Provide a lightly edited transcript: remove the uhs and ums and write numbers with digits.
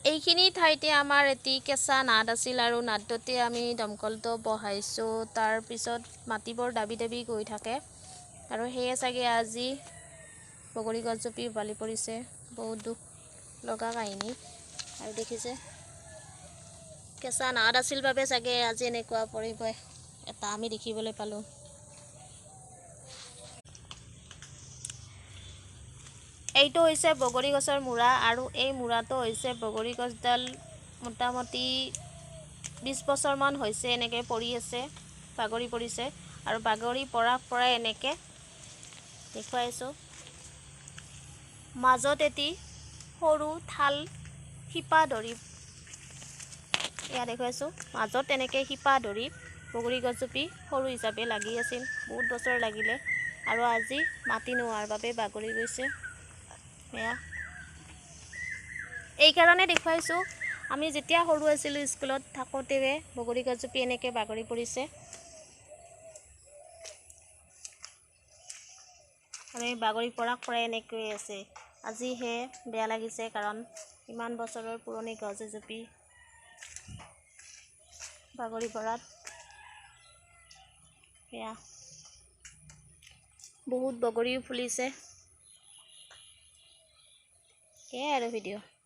এইখিনি ঠাইতে আমাৰ এটি কেঁচা নাদ আছিল আৰু নাদতে আমি দমকলটো বহাইছোঁ। তাৰ পিছত মাটিবোৰ দাবি দাবি গৈ থাকে আৰু সেয়ে চাগে আজি বগৰী গছজোপি উভালি পৰিছে। বহুত দুখ লগা কাহিনী। আৰু দেখিছে কেঁচা নাদ আছিল বাবে চাগে আজি এনেকুৱা পৰিৱেশ এটা আমি দেখিবলৈ পালোঁ। এইটো হৈছে বগৰী গছৰ মূৰা আৰু এই মূৰাটো হৈছে বগৰী গছডাল মোটামুটি 20 বছৰমান হৈছে এনেকৈ পৰি আছে, বাগৰি পৰিছে আৰু বাগৰি পৰাই এনেকৈ দেখুৱাইছোঁ। মাজত এটি সৰু ঠাল শিপা ধৰি এয়া দেখুৱাইছোঁ। মাজত এনেকৈ শিপা ধৰি বগৰী গছজোপি সৰু হিচাপে লাগি আছিল, বহুত বছৰ লাগিলে আৰু আজি মাটি নোহোৱাৰ বাবে বাগৰি গৈছে। এয়া এইকাৰণে দেখুৱাইছোঁ, আমি যেতিয়া সৰু আছিলোঁ স্কুলত থাকোঁতে বগৰী গছজোপি এনেকৈ বাগৰি পৰিছে আৰু এই বাগৰি পৰাই এনেকৈ আছে। আজি হে বেয়া লাগিছে, কাৰণ ইমান বছৰৰ পুৰণি গছ এজোপি বাগৰি পৰাত এয়া বহুত বগৰীও ফুলিছে। সেয়াই আৰু ভিডিঅ'।